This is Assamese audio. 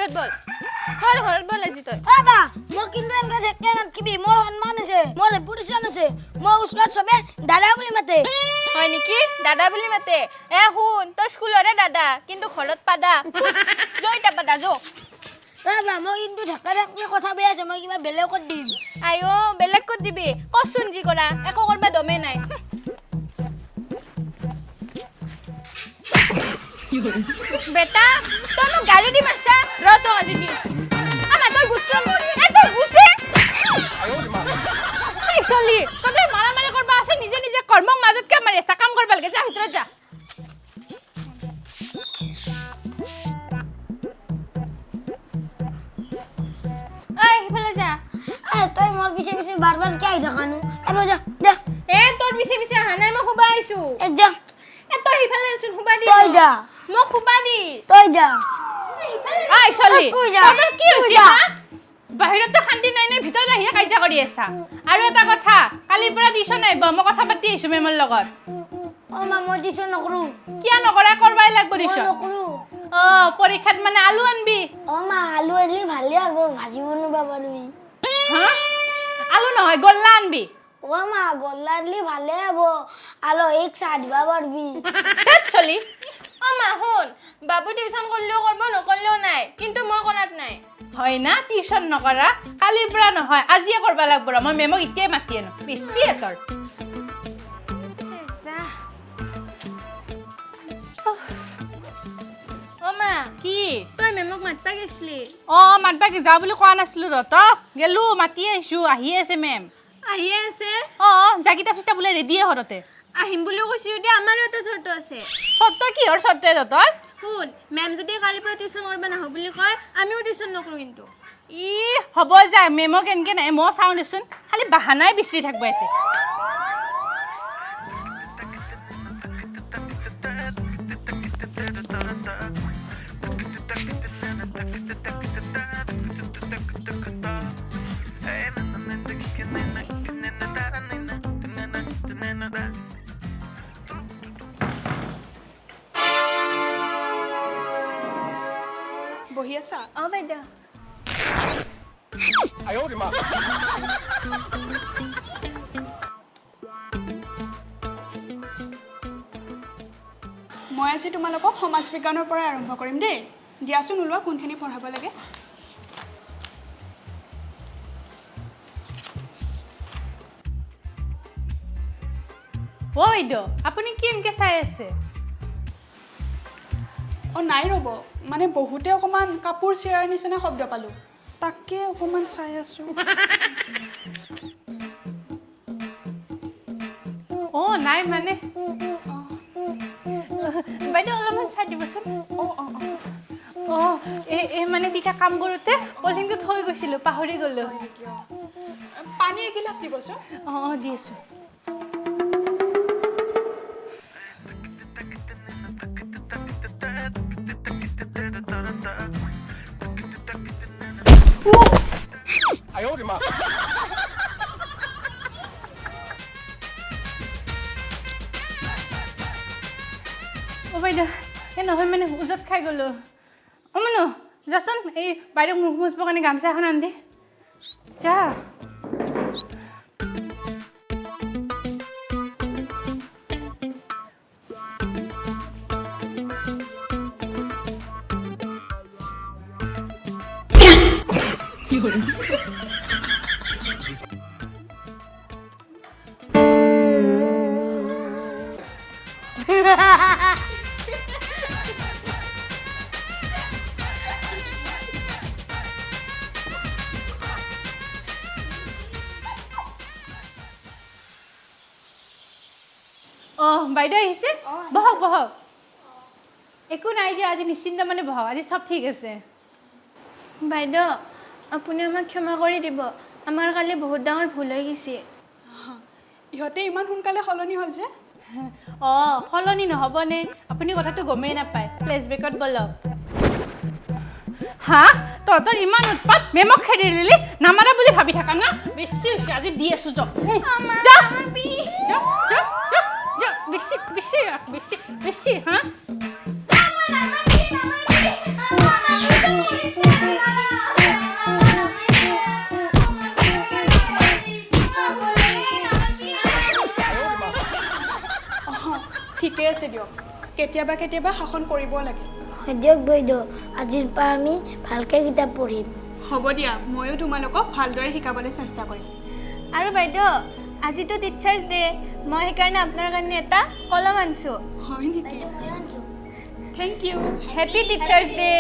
ঘৰত বল বল ঘৰত বল আজি তই বাবা মই কিন্তু এনেকে দেখে নাকিবি মোৰ সন্মান আছে মোৰ ৰেপুটেশ্যন আছে মই ওচৰত সবে দাদা বুলি মাতে হয় নেকি দাদা বুলি মাতে এ শুন তই স্কুলৰে দাদা কিন্তু ঘৰত পাদা জয়টা পাদা যো বাবা মই কিন্তু ঢাকা ঢাকি কথা বেয়া আছে মই কিবা বেলেগত দিম আইও বেলেগ ক'ত দিবি কচোন যি কৰা একো কৰবা দমে নাই বেটা তই মোক গালি দি মাছা ৰ তই আজি দি আমা তই গুছছ এ তই গুছে এই চলি তই মাৰামাৰি কৰবা আছে নিজে নিজে কৰ্মক মাজত কে মাৰি আছা কাম কৰবা লাগে যা ভিতৰত যা এই ইফালে যা তই মোৰ পিছে পিছে বাৰবাৰ কি আহি থাকানো আৰু যা যা এ তোৰ পিছে পিছে আহা নাই মই শুবা আইছো যা এ তই ইফালে চোন শুবা দি তই যা মোক শুবা দি তই যা আই চলি তুই যা তোৰ কি হৈছে হা বাহিৰত শান্তি নাই নাই ভিতৰত আহিয়ে কাজিয়া কৰি আছা আৰু এটা কথা কালিৰ পৰা টিউচন আহিব মই কথা পাতি আহিছো মেমৰ লগত অ মা মই টিউচন নকৰো কিয়া নকৰা কৰবাই লাগব টিউচন নকৰো অ পৰীক্ষাত মানে আলু আনবি অ মা আলু আনলি ভালে হ'ব ভাজি বনাবা পাৰবি হা আলু নহয় গল্লা আনবি ও মা গল্লা আনলি ভালে হ'ব আলু এক চাহ দিবা পারবি তেত চলি ও মা শুন বাবু টিউচন করলেও করব নকরলেও নাই কিন্তু মই কোনাত নাই হয় না টিউচন নকৰা কালিৰ পৰা নহয় আজিয়ে কৰবা লাগব মই মেমক ইতিয়াই মাতি আনো বেছি এতৰ ও মা কি তই মেমক মাতবা গেছলি অ মাতবা কি যাও বুলি কোৱা নাছিলো ত গেলু মাতি আইছো আহি আছে মেম আহি আছে অ জাগিতা ফিটা বুলে ৰেডিয়ে হৰতে আহিম বুলি কৈছি যদি আমাৰো এটা চৰ্ত আছে চৰ্ত কিহৰ চৰ্ত ততৰ শুন মেম যদি কালি পৰা টিউচন কৰবা নাহ বুলি কয় আমিও টিউচন নকৰো কিন্তু ই হ'ব যা মেমক এনকে নাই মই চাও দেচোন খালি বাহানাই বিচৰি থাকব এতে বহি আছা অ বাইদেউ আইও ৰে মা মই আজি তোমালোকক সমাজ বিজ্ঞানৰ পৰা আৰম্ভ কৰিম দেই দিয়াচোন ওলোৱা কোনখিনি পঢ়াব লাগে ও বাইদেউ আপুনি কি এনকে চাই আছে অ নাই ৰ'ব মানে বহুতে অকমান কাপোৰ চিয়াৰ নিচিনা শব্দ পালো তাকে অকমান চাই আছো ও নাই মানে বাইদেউ অলপমান চাই দিবচোন ও এ মানে তিতা কাম কৰোতে পলিংটো থৈ গৈছিলো পাহৰি গলো পানী এগিলাচ দিবচোন অ দি আছো哎呦我的妈！ ও বাইদেউ এই নহয় মানে উজত খাই গলো অ মানো যাচোন এই বাইদেউ মুখ মুচবৰ কাৰণে গামছা এখন আন দে যা ও বাইদেউ আহিছে বহক বহক একো নাই দিয়া আজি নিশ্চিন্ত মানে বহক আজি সব ঠিক আছে বাইদেউ আপুনি আমাক ক্ষমা কৰি দিব আমাৰ কালি বহুত ডাঙৰ ভুল হৈ গৈছে ইহঁতে ইমান সোনকালে সলনি হ'ল যে অ সলনি নহবনে আপুনি কথাটো গমেই নাপায় ফ্লেশবেকত বলক হা তহঁতৰ ইমান উৎপাত মেমক খেদি দিলি নামাৰা বুলি ভাবি থাকা না বেছি হৈছে আজি দি আছো যা বেছি বেছি বেছি বেছি হা ঠিকে আছে দিয়ক কেতিয়াবা কেতিয়াবা শাসন কৰিব লাগে হয় দিয়ক বাইদেউ আজিৰ পৰা আমি ভালকৈ কিতাপ পঢ়িম হ'ব দিয়া ময়ো তোমালোকক ভালদৰে শিকাবলৈ চেষ্টা কৰিম আৰু বাইদেউ আজিতো টিচাৰ্ছ ডে মই সেইকাৰণে আপোনাৰ কাৰণে এটা কলম আনিছোঁ হয় নেকি বাইদেউ মই আনিছোঁ thank you happy teachers day